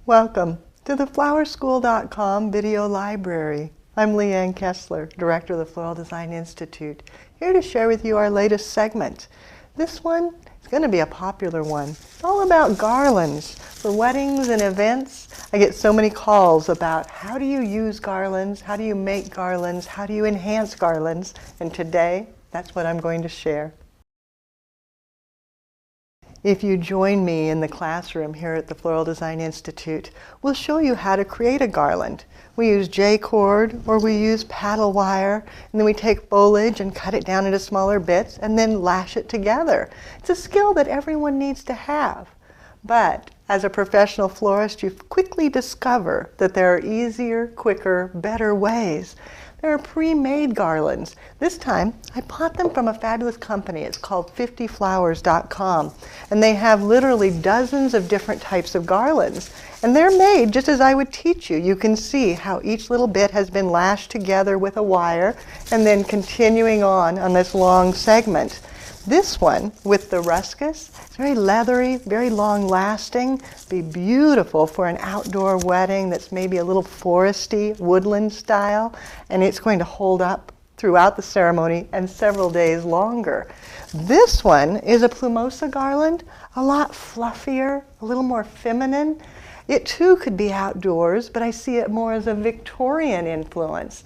Welcome to the flowerschool.com video library. I'm Leanne Kessler, Director of the Floral Design Institute, here to share with you our latest segment. This one is going to be a popular one. It's all about garlands for weddings and events. I get so many calls about how do you use garlands, how do you make garlands, how do you enhance garlands, and today that's what I'm going to share. If you join me in the classroom here at the Floral Design Institute, we'll show you how to create a garland. We use J-cord or we use paddle wire, and then we take foliage and cut it down into smaller bits and then lash it together. It's a skill that everyone needs to have. But as a professional florist, you quickly discover that there are easier, quicker, better ways. There are pre-made garlands. This time, I bought them from a fabulous company. It's called 50flowers.com. And they have literally dozens of different types of garlands. And they're made just as I would teach you. You can see how each little bit has been lashed together with a wire and then continuing on this long segment. This one, with the ruscus, it's very leathery, very long lasting, be beautiful for an outdoor wedding that's maybe a little foresty, woodland style, and it's going to hold up throughout the ceremony and several days longer. This one is a plumosa garland, a lot fluffier, a little more feminine. It too could be outdoors, but I see it more as a Victorian influence.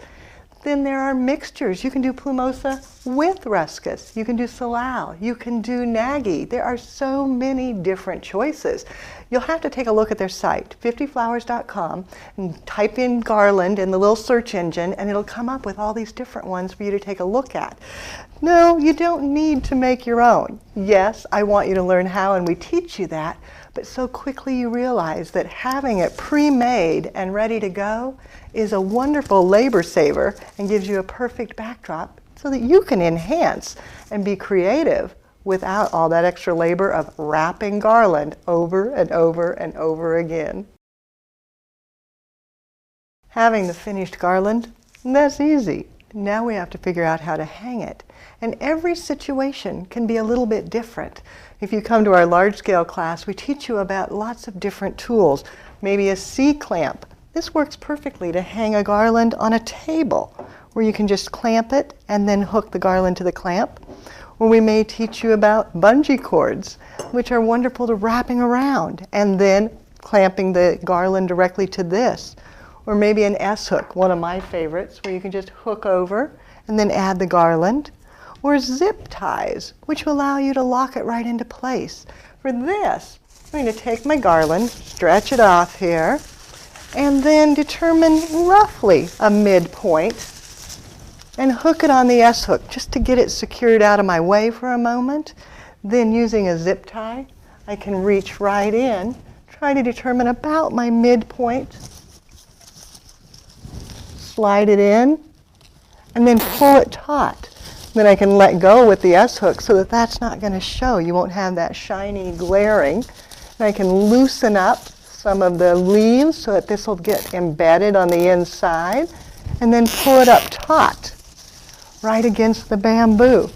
Then there are mixtures. You can do plumosa with ruscus. You can do salal. You can do naggy. There are so many different choices. You'll have to take a look at their site, 50flowers.com, and type in garland in the little search engine, and it'll come up with all these different ones for you to take a look at. No, you don't need to make your own. Yes, I want you to learn how, and we teach you that, but so quickly you realize that having it pre-made and ready to go is a wonderful labor saver and gives you a perfect backdrop so that you can enhance and be creative without all that extra labor of wrapping garland over and over and over again. Having the finished garland, that's easy. Now we have to figure out how to hang it. And every situation can be a little bit different. If you come to our large-scale class, we teach you about lots of different tools. Maybe a C-clamp. This works perfectly to hang a garland on a table, where you can just clamp it and then hook the garland to the clamp. Or we may teach you about bungee cords, which are wonderful to wrapping around and then clamping the garland directly to this. Or maybe an S-hook, one of my favorites, where you can just hook over and then add the garland. Or zip ties, which will allow you to lock it right into place. For this, I'm going to take my garland, stretch it off here, and then determine roughly a midpoint and hook it on the S-hook just to get it secured out of my way for a moment. Then using a zip tie, I can reach right in, try to determine about my midpoint, slide it in, and then pull it taut. Then I can let go with the S-hook so that that's not going to show. You won't have that shiny glaring. And I can loosen up some of the leaves so that this will get embedded on the inside, and then pull it up taut right against the bamboo.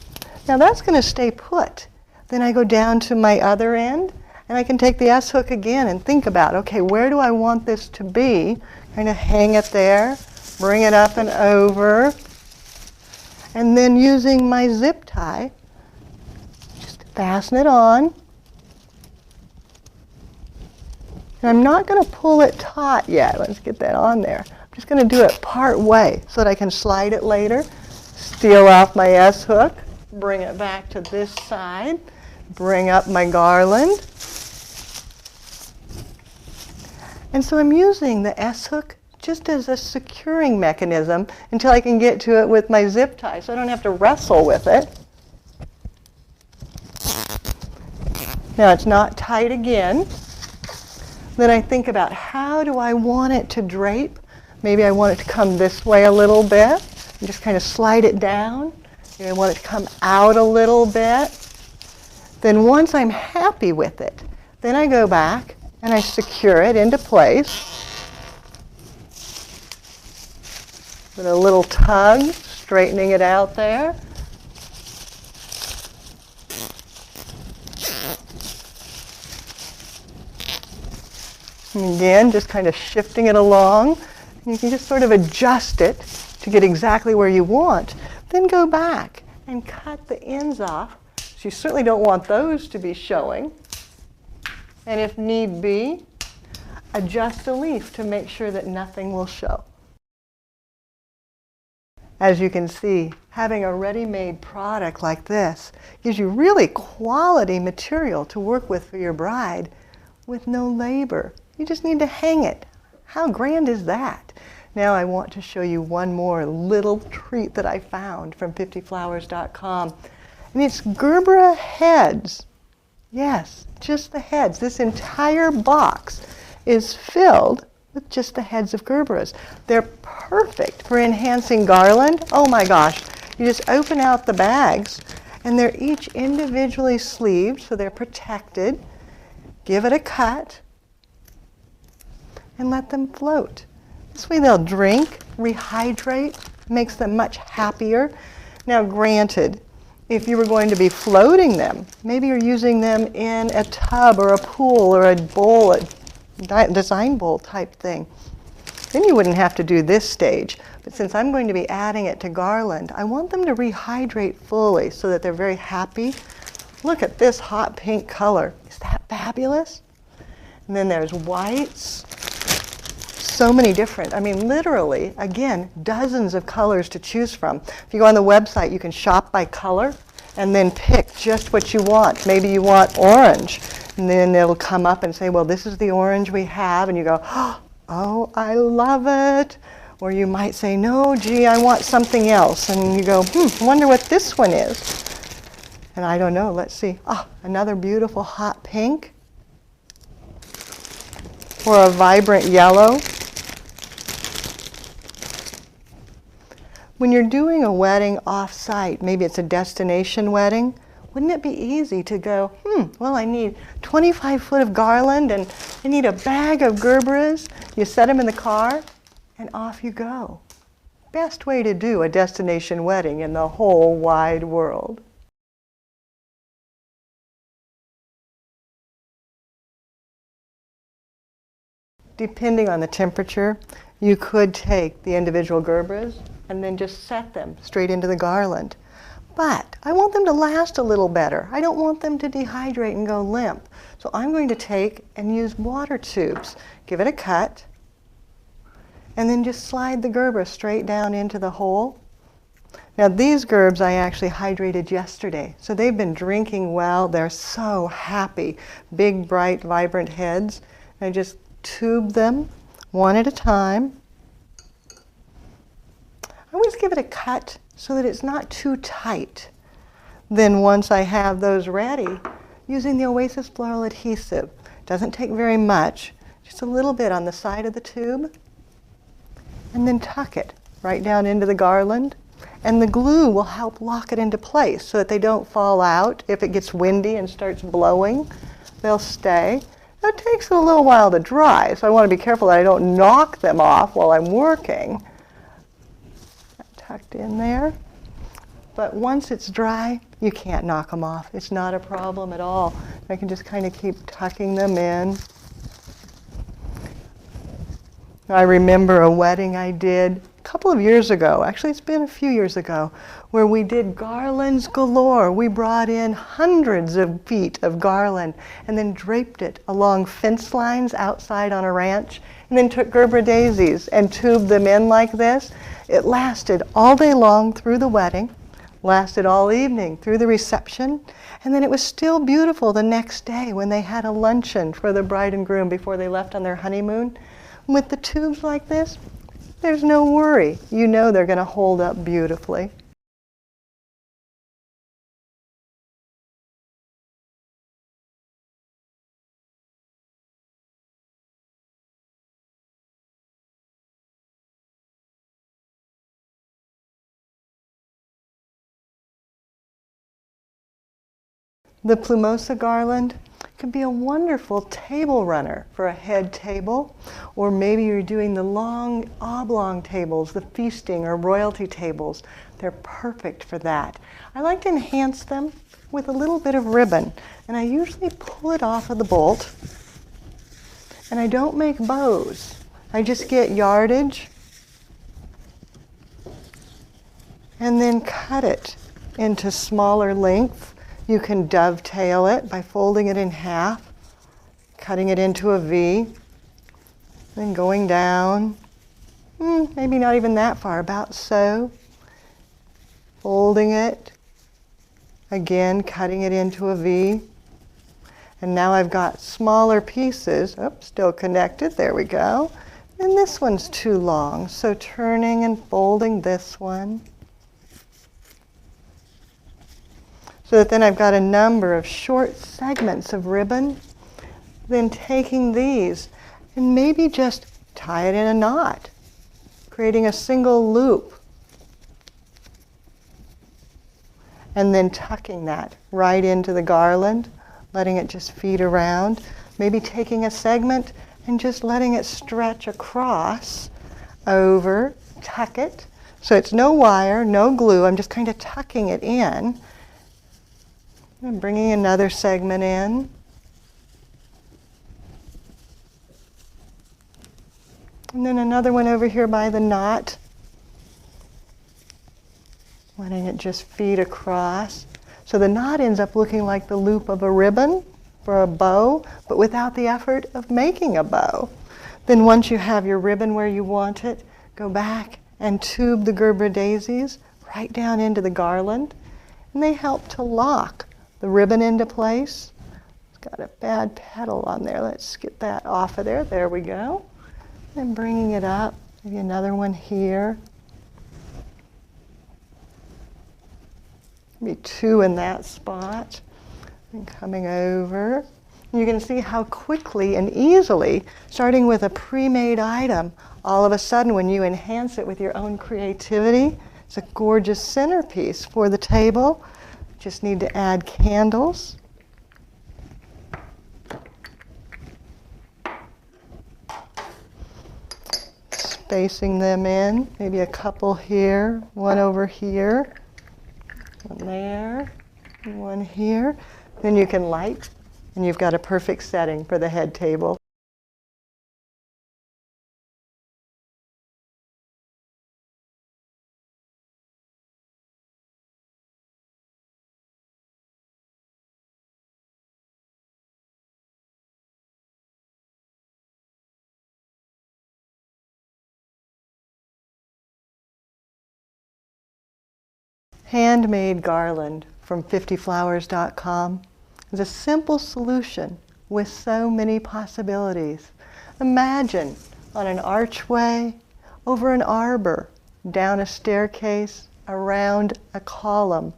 Now that's going to stay put. Then I go down to my other end, and I can take the S-hook again and think about, okay, where do I want this to be? Kind of hang it there, bring it up and over, and then using my zip tie, just fasten it on. And I'm not going to pull it taut yet. Let's get that on there. I'm just going to do it part way so that I can slide it later, steal off my S-hook, bring it back to this side, bring up my garland. And so I'm using the S-hook just as a securing mechanism until I can get to it with my zip tie so I don't have to wrestle with it. Now it's not tight again. Then I think about how do I want it to drape. Maybe I want it to come this way a little bit and just kind of slide it down. Maybe I want it to come out a little bit. Then once I'm happy with it, then I go back and I secure it into place with a little tug, straightening it out there. And again, just kind of shifting it along. And you can just sort of adjust it to get exactly where you want. Then go back and cut the ends off. So you certainly don't want those to be showing. And if need be, adjust the leaf to make sure that nothing will show. As you can see, having a ready-made product like this gives you really quality material to work with for your bride with no labor. You just need to hang it. How grand is that? Now I want to show you one more little treat that I found from 50flowers.com. And it's Gerbera heads. Yes, just the heads. This entire box is filled with just the heads of Gerberas. They're perfect for enhancing garland. Oh my gosh. You just open out the bags and they're each individually sleeved so they're protected. Give it a cut and let them float. This way they'll drink, rehydrate, makes them much happier. Now granted, if you were going to be floating them, maybe you're using them in a tub or a pool or a bowl, a design bowl type thing, then you wouldn't have to do this stage. But since I'm going to be adding it to garland, I want them to rehydrate fully so that they're very happy. Look at this hot pink color. Is that fabulous? And then there's whites. So many different, I mean literally, again, dozens of colors to choose from. If you go on the website, you can shop by color and then pick just what you want. Maybe you want orange, and then it'll come up and say, well, this is the orange we have, and you go, oh, I love it. Or you might say, no, gee, I want something else, and you go, I wonder what this one is. And I don't know, let's see. Oh, another beautiful hot pink, or a vibrant yellow. When you're doing a wedding off-site, maybe it's a destination wedding, wouldn't it be easy to go, well, I need 25 foot of garland and I need a bag of Gerberas. You set them in the car and off you go. Best way to do a destination wedding in the whole wide world. Depending on the temperature, you could take the individual Gerberas and then just set them straight into the garland. But I want them to last a little better. I don't want them to dehydrate and go limp. So I'm going to take and use water tubes. Give it a cut, and then just slide the Gerbera straight down into the hole. Now these Gerbs I actually hydrated yesterday, so they've been drinking well. They're so happy. Big, bright, vibrant heads. I just tube them one at a time. I always give it a cut so that it's not too tight. Then once I have those ready, using the Oasis Floral Adhesive, doesn't take very much, just a little bit on the side of the tube, and then tuck it right down into the garland. And the glue will help lock it into place so that they don't fall out. If it gets windy and starts blowing, they'll stay. Now, it takes a little while to dry, so I want to be careful that I don't knock them off while I'm working. Tucked in there. But once it's dry, you can't knock them off. It's not a problem at all. I can just kind of keep tucking them in. I remember a wedding I did a couple of years ago. Actually, it's been a few years ago, where we did garlands galore. We brought in hundreds of feet of garland and then draped it along fence lines outside on a ranch, and then took Gerbera daisies and tubed them in like this. It lasted all day long through the wedding, lasted all evening through the reception, and then it was still beautiful the next day when they had a luncheon for the bride and groom before they left on their honeymoon. With the tubes like this, there's no worry. You know they're going to hold up beautifully. The plumosa garland can be a wonderful table runner for a head table, or maybe you're doing the long oblong tables, the feasting or royalty tables. They're perfect for that. I like to enhance them with a little bit of ribbon, and I usually pull it off of the bolt And I don't make bows. I just get yardage and then cut it into smaller lengths. You can dovetail it by folding it in half, cutting it into a V, then going down, maybe not even that far, about so, folding it, again cutting it into a V, and now I've got smaller pieces, still connected, there we go, and this one's too long, so turning and folding this one, so that then I've got a number of short segments of ribbon, then taking these and maybe just tie it in a knot, creating a single loop, and then tucking that right into the garland, letting it just feed around, maybe taking a segment and just letting it stretch across over, tuck it, so it's no wire, no glue, I'm just kind of tucking it in, and bringing another segment in, and then another one over here by the knot, letting it just feed across. So the knot ends up looking like the loop of a ribbon for a bow, but without the effort of making a bow. Then once you have your ribbon where you want it, go back and tube the Gerbera daisies right down into the garland, and they help to lock the ribbon into place. It's got a bad petal on there. Let's get that off of there. There we go. And bringing it up, maybe another one here. Maybe two in that spot. And coming over. And you can see how quickly and easily, starting with a pre-made item, all of a sudden when you enhance it with your own creativity, it's a gorgeous centerpiece for the table. Just need to add candles. Spacing them in, maybe a couple here, one over here, one there, and one here. Then you can light, and you've got a perfect setting for the head table. Handmade garland from 50flowers.com is a simple solution with so many possibilities. Imagine on an archway, over an arbor, down a staircase, around a column,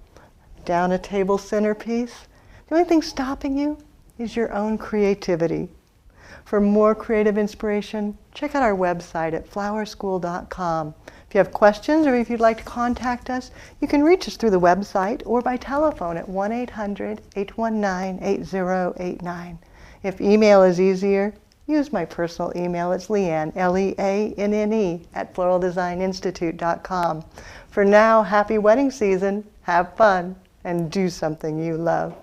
down a table centerpiece. The only thing stopping you is your own creativity. For more creative inspiration, check out our website at flowerschool.com. If you have questions or if you'd like to contact us, you can reach us through the website or by telephone at 1-800-819-8089. If email is easier, use my personal email. It's Leanne, Leanne, at floraldesigninstitute.com. For now, happy wedding season, have fun, and do something you love.